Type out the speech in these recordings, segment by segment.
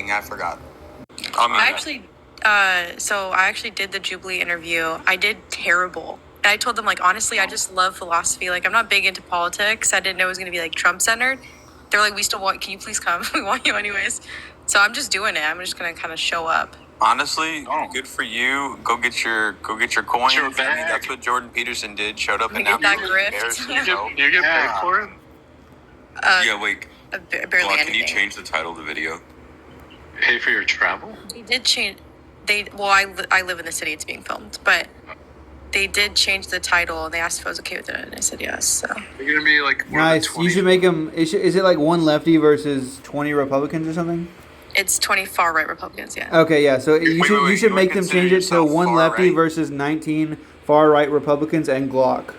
talking. I forgot. I actually did the Jubilee interview. I did terrible. And I told them, like, honestly, I just love philosophy. Like, I'm not big into politics. I didn't know it was going to be, like, Trump-centered. They're like, we still want, can you please come? We want you anyways. So I'm just doing it. I'm just going to kind of show up. Honestly, good for you. Go get your coins. Your I mean, bag. that's what Jordan Peterson did. Showed up and Get now that grift. Do you get paid for it? Yeah, wait. Barely Glock, anything. can you change the title of the video? Pay for your travel? They did change. I live in the city it's being filmed, but they did change the title and they asked if I was okay with it, and I said yes. So You're gonna be like nice. You should make them. Is it like one lefty versus 20 Republicans or something? it's 20 far right Republicans. Yeah. Okay, yeah. So you should make them change it to one lefty right? versus 19 far right Republicans and Glock.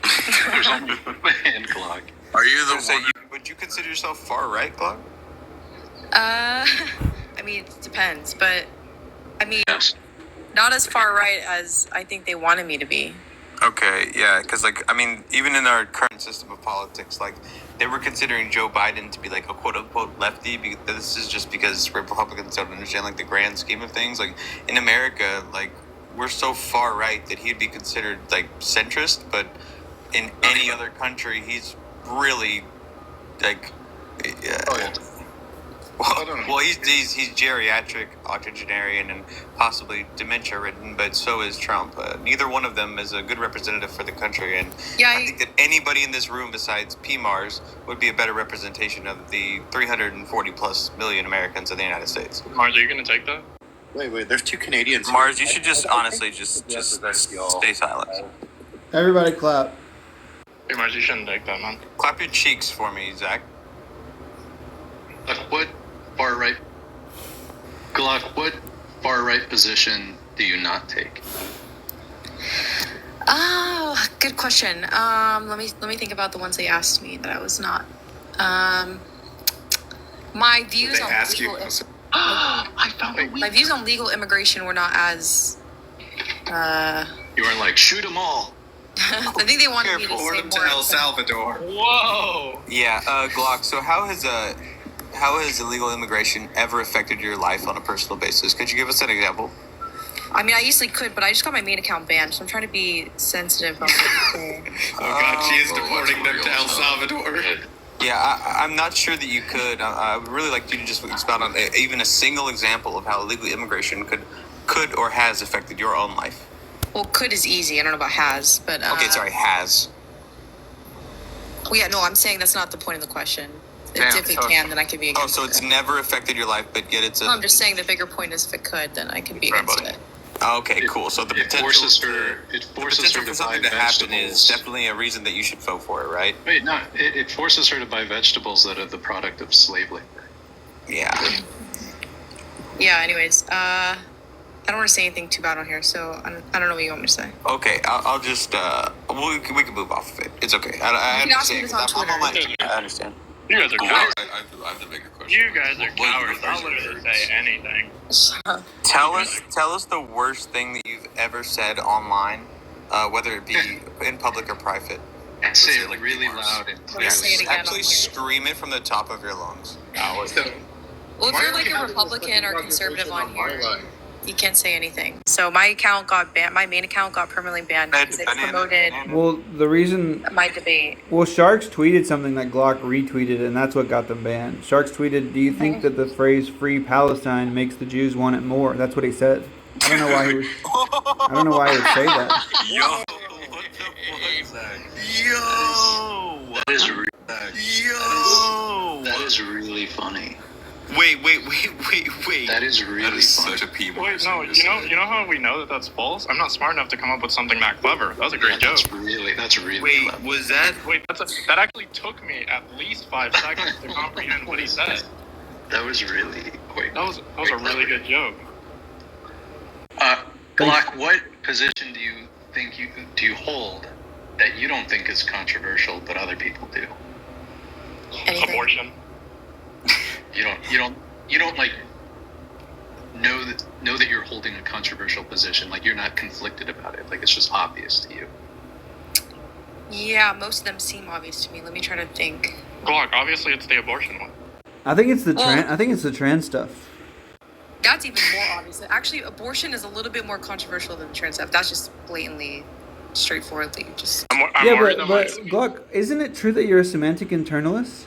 and Glock. Are you the one? Would you consider yourself far right, Glock? I mean, it depends, but I mean, Yes. not as far right as I think they wanted me to be. Okay, yeah, because even in our current system of politics, like they were considering Joe Biden to be like a quote unquote lefty. This is just because Republicans don't understand like the grand scheme of things. Like in America, like we're so far right that he'd be considered like centrist, but in any other country, he's really like. Well, he's geriatric, octogenarian, and possibly dementia-ridden, but so is Trump. Neither one of them is a good representative for the country, and I think that anybody in this room besides PMARS would be a better representation of the 340-plus million Americans in the United States. Mars, are you gonna take that? Wait, there's two Canadians. Mars, you should just honestly just stay silent. Everybody clap. Hey, Mars, you shouldn't take that, man. Clap your cheeks for me, Zach. What far right position do you not take? Oh, good question. Let me think about the ones they asked me that I was not. My views on legal. My views on legal immigration were not as. You weren't like shoot them all. I think they wanted me to say Report them to more. El Salvador. Whoa! Yeah, Glock. So how has illegal immigration ever affected your life on a personal basis? Could you give us an example? I mean, I usually could, but I just got my main account banned, so I'm trying to be sensitive on Oh God, she is deporting them to El Salvador. Yeah, I'm not sure that you could. I would really like you to just expound on even a single example of how illegal immigration could or has affected your own life. Well, could is easy. I don't know about has, but... Okay, sorry, has. Well, yeah, no, I'm saying that's not the point of the question. Damn, if it can, then I could be against so it's it. never affected your life, but yet it's a... No, I'm just saying the bigger point is if it could, then I could be against it. Okay, cool. So the potential for something to happen is definitely a reason that you should vote for it, right? Wait, no, it forces her to buy vegetables that are the product of slave labor. Yeah. Yeah, anyways, I don't want to say anything too bad on here, so I don't know what you want me to say. Okay, I'll just, we can move off of it. It's okay. I understand. I understand. You guys are cowards. I have the bigger question. You guys are cowards. I'll literally say anything. Tell us the worst thing that you've ever said online, whether it be in public or private. And say it really loud and clear. Say it again. Actually, scream it from the top of your lungs. Well, if you're like a Republican or conservative on here, you can't say anything. So my account got banned. My main account got permanently banned because it promoted Well, the reason... my debate. Well, Sharks tweeted something that Glock retweeted, and that's what got them banned. Sharks tweeted, "Do you think that the phrase Free Palestine makes the Jews want it more?" That's what he said. I don't know why he would say that. Yo, what the fuck is that? Yo! That is really funny. Wait. That is really That is funny. such a P word. Wait, no, you know how we know that that's false? I'm not smart enough to come up with something that clever. That was a great joke. That's really Wait, clever. was that... Wait, that actually took me at least 5 seconds to comprehend what he said. That was really quick. That was a really good joke. Glock, what position do you hold that you don't think is controversial but other people do? Anything. Abortion. You don't like know that you're holding a controversial position. Like you're not conflicted about it. Like it's just obvious to you. Yeah, most of them seem obvious to me. Let me try to think. Glock, obviously it's the abortion one. I think it's the Well- I think it's the trans stuff. That's even more obvious. Actually, abortion is a little bit more controversial than trans stuff. That's just blatantly, straightforwardly, just. I'm worried that but Glock, isn't it true that you're a semantic internalist?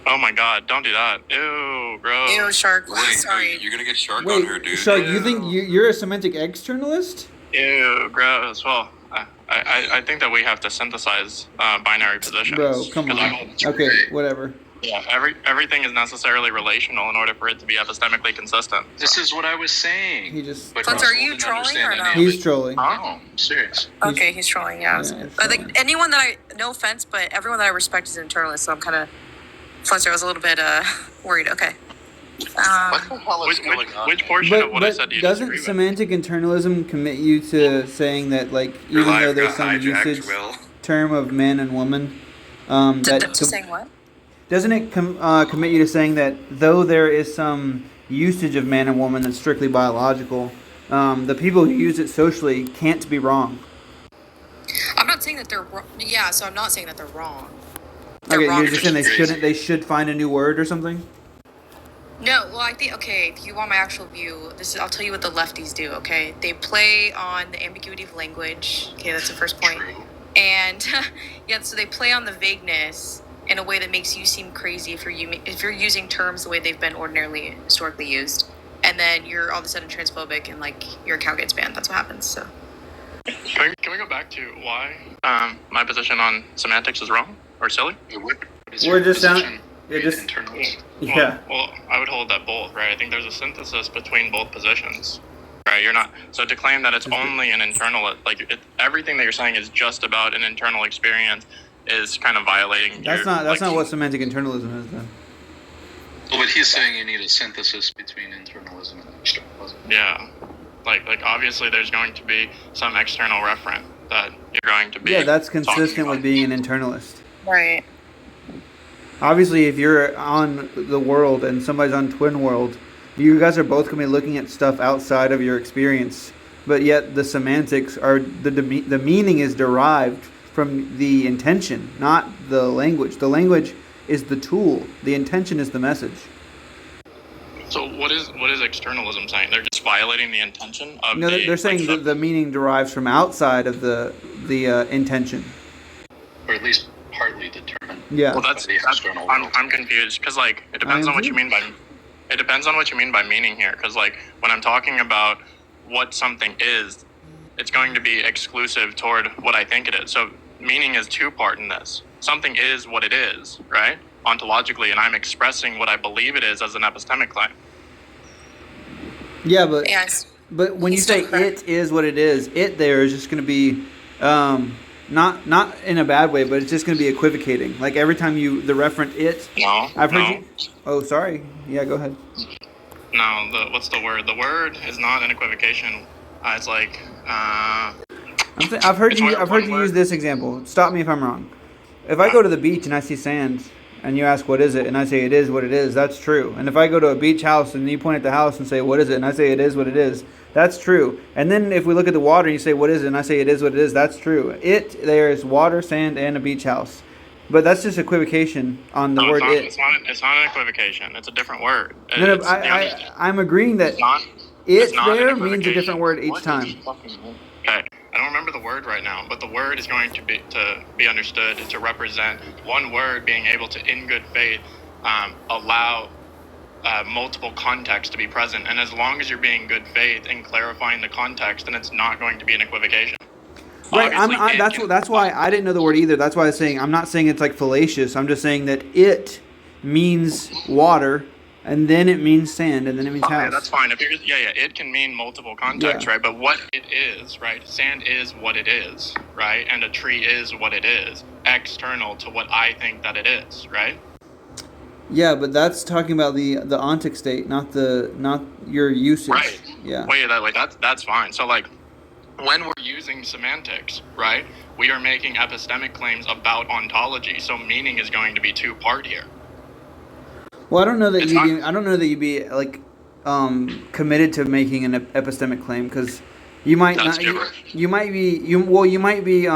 Oh my god, don't do that. Ew, gross. Ew, shark. Wait, Sorry. you're gonna get Shark on her, Wait, dude. Shark, you think you're a semantic externalist? Ew, gross. Well, I think that we have to synthesize binary positions. Bro, come 'Cause on. Okay, whatever. Yeah, everything is necessarily relational in order for it to be epistemically consistent. This is what I was saying. He just But Flintz, you are you didn't trolling understand or any no? of he's it. trolling. No, I'm serious. Okay, he's trolling. Yeah. he's Like trolling. anyone that no offense, but everyone that I respect is an internalist. So I'm kind of. Flintz, I was a little bit worried. Okay. What the hell is Which, going on? which portion of what I But said do you doesn't disagree with? semantic internalism commit you to saying that, like, even though there's some usage term of man and woman, Saying what? doesn't it commit you to saying that though there is some usage of man and woman that's strictly biological, the people who use it socially can't be wrong? I'm not saying that they're wrong. Yeah, so I'm not saying that they're wrong. They're Okay, wrong. you're just saying they should find a new word or something? No, well, I think if you want my actual view, I'll tell you what the lefties do. Okay, they play on the ambiguity of language. Okay, that's the first point. True. And yeah, so they play on the vagueness in a way that makes you seem crazy if you're using terms the way they've been ordinarily historically used, and then you're all of a sudden transphobic and like your account gets banned. That's what happens. So Can we go back to why my position on semantics is wrong or silly? What is We're your just position? you're just- Internalist. Yeah. Well, I would hold that both, right? I think there's a synthesis between both positions, right? You're not so to claim that it's only an internal, everything that you're saying is just about an internal experience is kind of violating. That's not what semantic internalism is, then. Well, but he's saying you need a synthesis between internalism and externalism. Yeah, like obviously there's going to be some external referent that you're going to be. Yeah, that's talking consistent with about. being an internalist. right. Obviously, if you're on the world and somebody's on Twin World, you guys are both going to be looking at stuff outside of your experience, but yet the semantics are the meaning is derived from the intention, not the language. The language is the tool. The intention is the message. So what is externalism saying? They're just violating the intention of. No, they're saying that the meaning derives from outside of the intention. Or at least partly determined. Yeah. Well, that's the external world. I'm confused because it depends on what you mean by. It depends on what you mean by meaning here, because when I'm talking about what something is, it's going to be exclusive toward what I think it is. So meaning is two-part in this. Something is what it is, right? Ontologically, and I'm expressing what I believe it is as an epistemic claim. Yeah, but Yes. but when you He's say still correct. it is what it is, it there is just going to be not in a bad way, but it's just going to be equivocating. Like every time the referent it, No, I've heard no, you. Oh, sorry. Yeah, go ahead. no. What's the word? The word is not an equivocation. It's like. I've heard It's you. one- I've heard one you word. use this example. Stop me if I'm wrong. If I go to the beach and I see sand, and you ask what is it, and I say it is what it is, that's true. And if I go to a beach house and you point at the house and say what is it, and I say it is what it is, that's true. And then if we look at the water and you say what is it, and I say it is what it is, that's true. There is water, sand, and a beach house. But that's just equivocation on the No, word it's not, it. It's not an equivocation. It's a different word. No, It's- I'm agreeing that it's not. it It's not an there means a equivocation. different word each What time. is fucking mean? Okay, I don't remember the word right now, but the word is going to be understood to represent one word being able to, in good faith, allow multiple contexts to be present. And as long as you're being good faith in clarifying the context, then it's not going to be an equivocation. Right, Obviously, that's why I didn't know the word either. That's why I'm not saying it's like fallacious. I'm just saying that it means water, and then it means sand, and then it means Okay, house. that's fine. If you're, it can mean multiple contexts, Yeah. right? But what it is, right? Sand is what it is, right? And a tree is what it is, external to what I think that it is, right? Yeah, but that's talking about the ontic state, not your usage. Right. Yeah. Wait, that's fine. So when we're using semantics, right? We are making epistemic claims about ontology, so meaning is going to be two-part here. Well, I don't know that It's you'd be like committed to making an epistemic claim because you might That's not. gibberish. You might be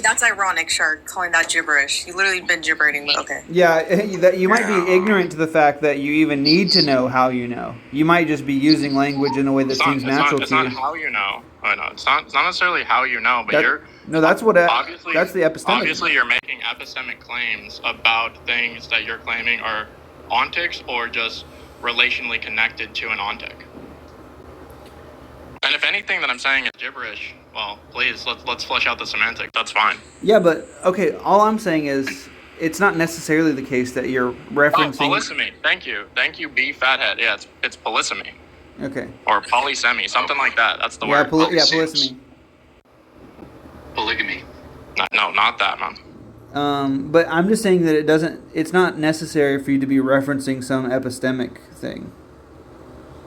That's ironic, Shark, calling that gibberish. You literally been gibbering, but okay. Yeah, that you might be ignorant to the fact that you even need to know how you know. You might just be using language in a way that seems natural it's to you. not how you know. Oh, no, it's not necessarily how you know, but that's what. Obviously, that's the epistemic. Obviously, you're making epistemic claims about things that you're claiming are ontics or just relationally connected to an ontic. And if anything that I'm saying is gibberish, well, please let's flesh out the semantics. That's fine. Yeah, but okay. All I'm saying is, it's not necessarily the case that you're referencing. Oh, polysemy. Thank you, B fathead. Yeah, it's polysemy. Okay. Or polysemy, something like that. That's the word. Polysemy. Polygamy. No, not that, man. But I'm just saying that it's not necessary for you to be referencing some epistemic thing.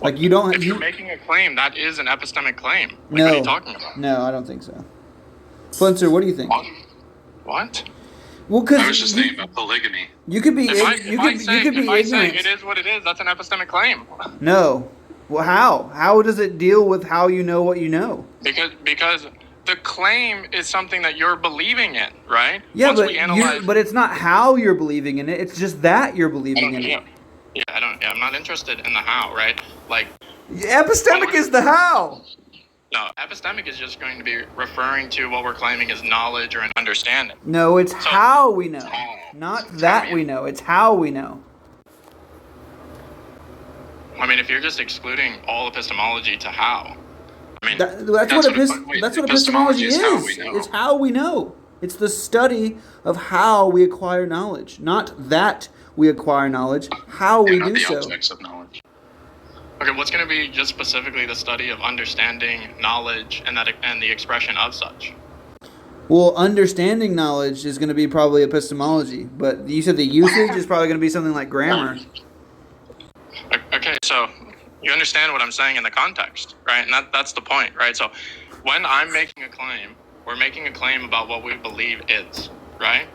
Like you don't. If you're making a claim, that is an epistemic claim. Like, No. What are you talking about? No, I don't think so. Flinzer, what do you think? What? Well, because I was just thinking about polygamy. You could be. If I say ignorant. it is what it is, that's an epistemic claim. No. Well, how? How does it deal with how you know what you know? Because the claim is something that you're believing in, right? Yeah, Once but it's not how you're believing in it. It's just that you're believing in it. Yeah, I'm not interested in the how, right? Like, epistemic is the how. No, epistemic is just going to be referring to what we're claiming is knowledge or an understanding. No, it's how we know, not that we know. It's how we know. I mean, if you're just excluding all epistemology to how, I mean, that's what epistemology is. It's how we know. It's the study of how we acquire knowledge, not that we acquire knowledge, how we do so. The objects of knowledge. Okay, what's going to be just specifically the study of understanding knowledge and the expression of such? Well, understanding knowledge is going to be probably epistemology, but you said the usage is probably going to be something like grammar. Okay, so you understand what I'm saying in the context, right? And that's the point, right? So when I'm making a claim, we're making a claim about what we believe is, right?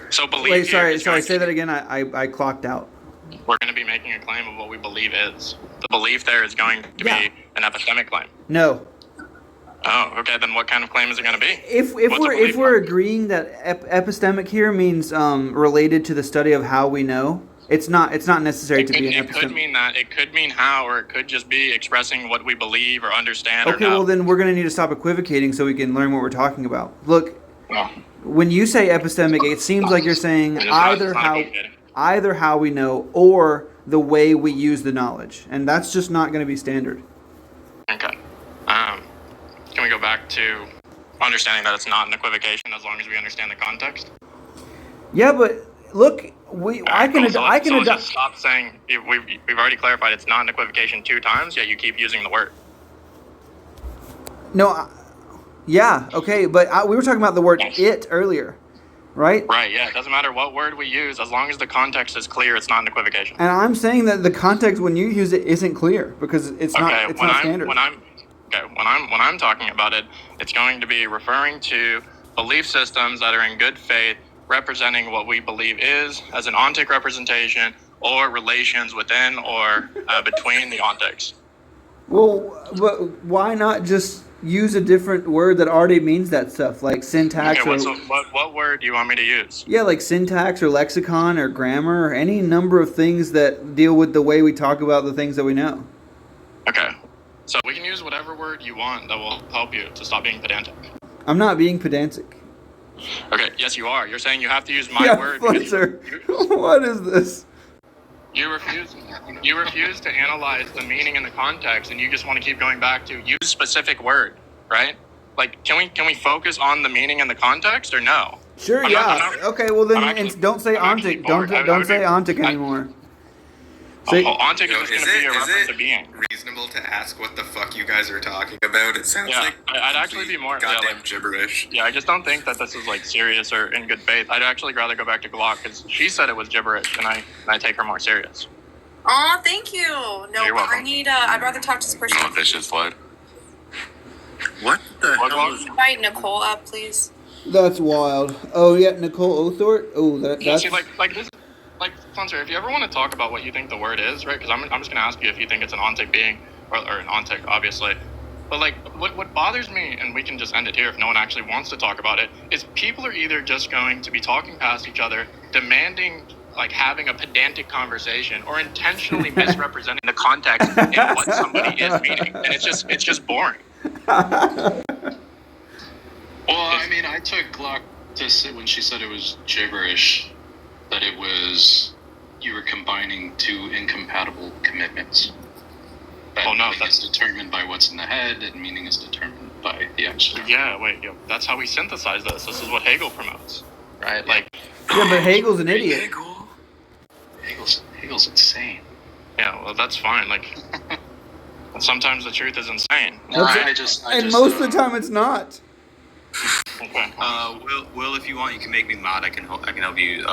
So believe. Wait, sorry. Say that again. I clocked out. We're going to be making a claim of what we believe is. The belief there is going to be an epistemic claim. No. Oh, okay. Then what kind of claim is it going to be? If we're agreeing that epistemic here means related to the study of how we know, it's not necessary to be an epistemic. It could mean that. It could mean how, or it could just be expressing what we believe or understand. Okay, or know. well then we're going to need to stop equivocating so we can learn what we're talking about. Look, when you say epistemic, it seems like you're saying either how we know or the way we use the knowledge, and that's just not going to be standard. Okay. Can we go back to understanding that it's not an equivocation as long as we understand the context? Yeah, but look, I can just stop saying we've already clarified it's not an equivocation 2 times, yet you keep using the word. No, yeah, okay, but we were talking about the word it earlier, right? Right, yeah, it doesn't matter what word we use, as long as the context is clear, it's not an equivocation. And I'm saying that the context when you use it isn't clear because it's not standard. When I'm talking about it, it's going to be referring to belief systems that are in good faith, representing what we believe is as an ontic representation or relations within or between the ontics. Well, but why not just use a different word that already means that stuff, like syntax? Okay, what word do you want me to use? Yeah, like syntax or lexicon or grammar or any number of things that deal with the way we talk about the things that we know. Okay, so we can use whatever word you want that will help you to stop being pedantic. I'm not being pedantic. Okay, yes you are. You're saying you have to use my word. Fletcher, what is this? You refuse to analyze the meaning and the context, and you just want to keep going back to use specific word, right? Like, can we focus on the meaning and the context, or no? Sure, okay, well then don't say ontic. Don't say ontic anymore. Ontic is just going to be a reference to being. Reasonable to ask what the fuck you guys are talking about? It sounds like I'd actually be more goddamn gibberish. Yeah, I just don't think that this is like serious or in good faith. I'd actually rather go back to Glock because she said it was gibberish, and I take her more serious. Oh, thank you. No, you're welcome. I need. I'd rather talk to this person. Oh, vicious blood. What the hell? Invite Nicole up, please. That's wild. Oh yeah, Nicole Othort. Oh, that's. See, like this. Like, Sponsor, if you ever want to talk about what you think the word is, right? Because I'm just going to ask you if you think it's an ontic being, or an ontic, obviously. But like, what bothers me, and we can just end it here if no one actually wants to talk about it, is people are either just going to be talking past each other, demanding like having a pedantic conversation, or intentionally misrepresenting the context in what somebody is meaning, and it's just boring. Well, I mean, I took Glock to say when she said it was gibberish, that it was you were combining two incompatible commitments. That that's determined by what's in the head, and meaning is determined by the action. Yeah, that's how we synthesize this. This is what Hegel promotes, right? Like, Yeah, but Hegel's an idiot. Hegel's insane. Yeah, well, that's fine. Like, sometimes the truth is insane. No, and most of the time it's not. Okay. Will, if you want, you can make me mod. I can help you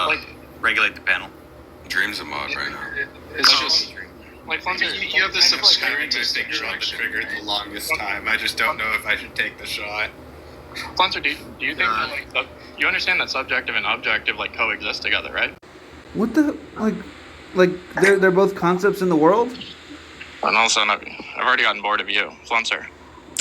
regulate the panel. Dream's a mod right now. It's just like, You have this obscure distinction on the trigger the longest time. I just don't know if I should take the shot. Flunter, do you think that, you understand that subjective and objective like coexist together, right? What the like they're both concepts in the world? And also, I've already gotten bored of you, Flunter.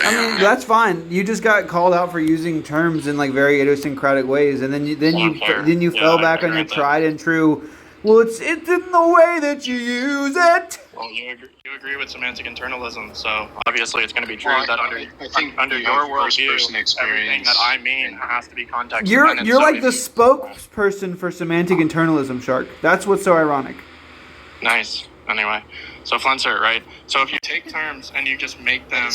I mean, that's fine. You just got called out for using terms in like very idiosyncratic ways, and then you fell back on your tried and true. Well, it's in the way that you use it. Well, you agree with semantic internalism, so obviously it's going to be true that under your worldview, everything that I mean has to be context dependent. You're like the spokesperson for semantic internalism, Shark. That's what's so ironic. Nice. Anyway, so Flunter, right? So if you take terms and you just make them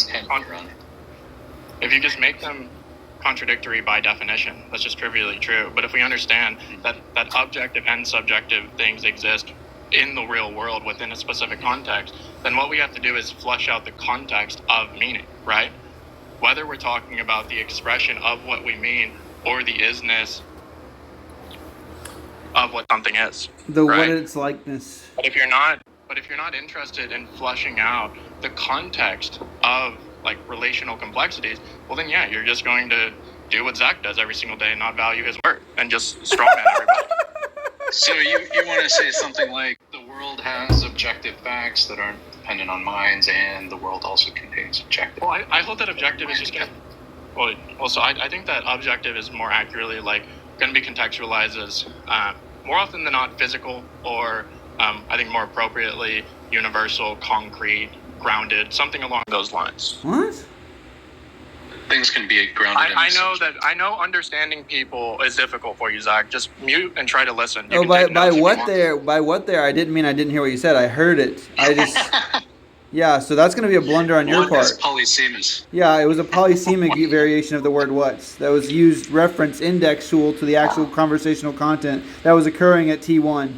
contradictory by definition, that's just trivially true. But if we understand that objective and subjective things exist in the real world within a specific context, then what we have to do is flesh out the context of meaning, right? Whether we're talking about the expression of what we mean or the isness of what something is. What its likeness. But if you're not interested in fleshing out the context of like relational complexities, well then yeah, you're just going to do what Zach does every single day and not value his work and just strawman everybody. So you want to say something like the world has objective facts that aren't dependent on minds, and the world also contains objective. Well, I hold that objective is just so I think that objective is more accurately like going to be contextualized as more often than not physical, or I think more appropriately universal, concrete, grounded, something along those lines. What? Things can be grounded. I know understanding people is difficult for you, Zach. Just mute and try to listen. You by what there? I didn't mean I didn't hear what you said. I heard it. I just yeah. So that's going to be a blunder on your part. Polysemous. Yeah, it was a polysemic variation of the word "what's" that was used reference indexual to the actual conversational content that was occurring at T1.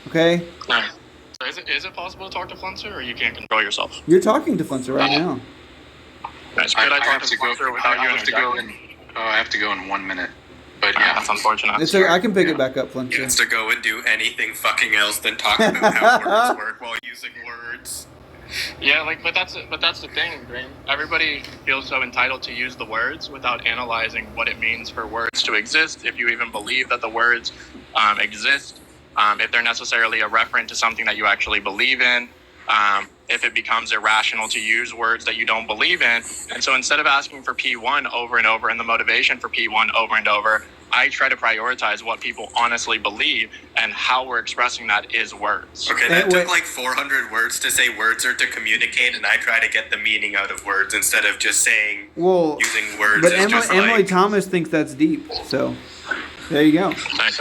Okay. Nice. So is it possible to talk to Flunter, or you can't control yourself? You're talking to Flunter right now. Nice. Could I talk to Flunter without you interjecting? I have to go in 1 minute. But yeah, that's unfortunate. I can pick it back up, Flunter. He has to go and do anything fucking else than talk about how words work while using words. Yeah, but that's the thing, Green. Everybody feels so entitled to use the words without analyzing what it means for words to exist. If you even believe that the words exist, if they're necessarily a referent to something that you actually believe in, if it becomes irrational to use words that you don't believe in. And so instead of asking for P1 over and over and the motivation for P1 over and over, I try to prioritize what people honestly believe, and how we're expressing that is words. Okay, that took like 400 words to say words are to communicate, and I try to get the meaning out of words instead of just saying using words. But Emily Thomas thinks that's deep, so there you go. I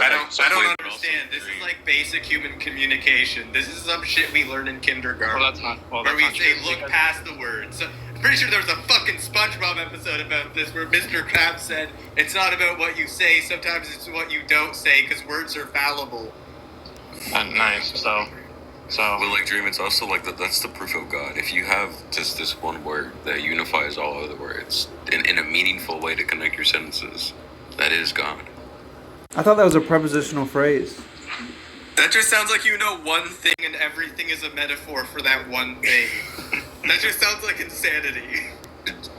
don't understand. This is like basic human communication. This is some shit we learn in kindergarten. Well, that's not. Where we say look past the words. So, I'm pretty sure there was a fucking SpongeBob episode about this where Mr. Krabs said it's not about what you say. Sometimes it's what you don't say, because words are fallible. Nice. So. Well, like Dream, it's also like that's the proof of God. If you have just this one word that unifies all other words in a meaningful way to connect your sentences, that is God. I thought that was a prepositional phrase. That just sounds like you know one thing and everything is a metaphor for that one thing. That just sounds like insanity.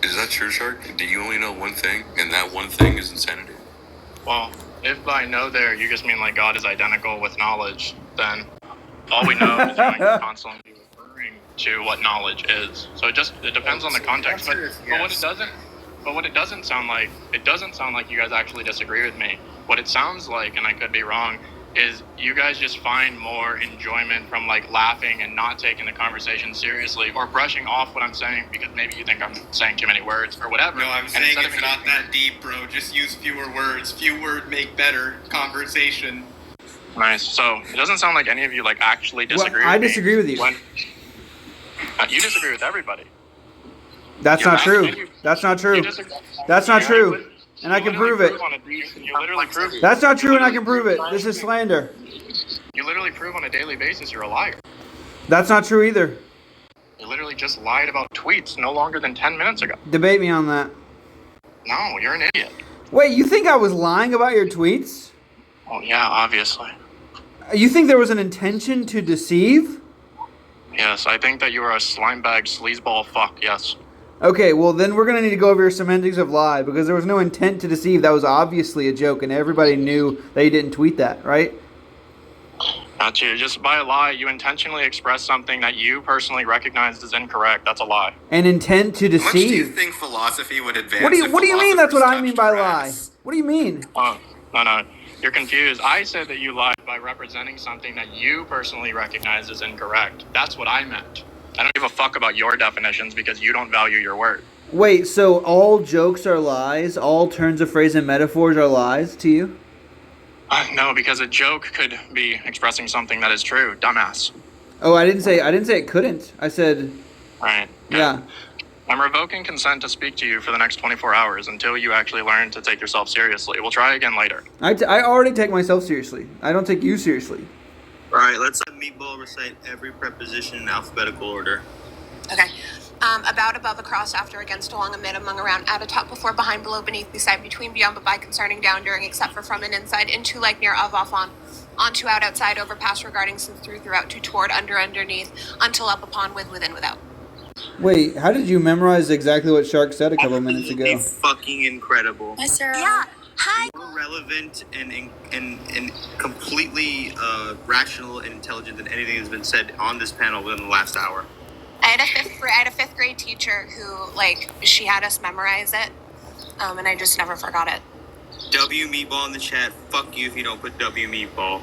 Is that true, Shark? Do you only know one thing, and that one thing is insanity? Well, if by know there you just mean like God is identical with knowledge, then all we know is going to constantly be referring referring to what knowledge is. So it depends on the context. But what it doesn't sound like, you guys actually disagree with me. What it sounds like, and I could be wrong, is you guys just find more enjoyment from like laughing and not taking the conversation seriously, or brushing off what I'm saying because maybe you think I'm saying too many words or whatever. No, I'm saying it's not that deep, bro. Just use fewer words. Few words make better conversation. Nice. So it doesn't sound like any of you like actually disagree. Well, I disagree with you. You disagree with everybody. That's not true. That's not true. That's not true. And I can prove it. You literally prove it. That's not true, and I can prove it. This is slander. You literally prove on a daily basis you're a liar. That's not true either. You literally just lied about tweets no longer than 10 minutes ago. Debate me on that. No, you're an idiot. Wait, you think I was lying about your tweets? Oh, yeah, obviously. You think there was an intention to deceive? Yes, I think that you are a slimebag sleazeball fuck, yes. Okay, well then we're going to need to go over your semantics of lie, because there was no intent to deceive. That was obviously a joke, and everybody knew that you didn't tweet that, right? Not you. Just by a lie, you intentionally express something that you personally recognized as incorrect. That's a lie. An intent to deceive. How much do you think philosophy would advance? What do you mean that's what I mean by lie? What do you mean? Oh, no. You're confused. I said that you lied by representing something that you personally recognize as incorrect. That's what I meant. I don't give a fuck about your definitions because you don't value your word. Wait, so all jokes are lies? All turns of phrase and metaphors are lies to you? No, because a joke could be expressing something that is true. Dumbass. Oh, I didn't say it couldn't. I said... Right. Yeah. I'm revoking consent to speak to you for the next 24 hours until you actually learn to take yourself seriously. We'll try again later. I already take myself seriously. I don't take you seriously. All right, let's have Meatball recite every preposition in alphabetical order. Okay. About, above, across, after, against, along, amid, among, around, at, atop, before, behind, below, beneath, beside, between, beyond, but by, concerning, down, during, except for, from, and inside, into, like, near, of, off, on to, out, outside, over, past, regarding, since, through, throughout, to, toward, under, underneath, until, up, upon, with, within, without. Wait, how did you memorize exactly what Shark said a couple minutes ago? Fucking incredible. Hi, Sarah. Yeah. Hi. More relevant and completely rational and intelligent than anything that's been said on this panel within the last hour. I had a fifth grade teacher who, like, she had us memorize it, and I just never forgot it. W Meatball in the chat. Fuck you if you don't put W Meatball.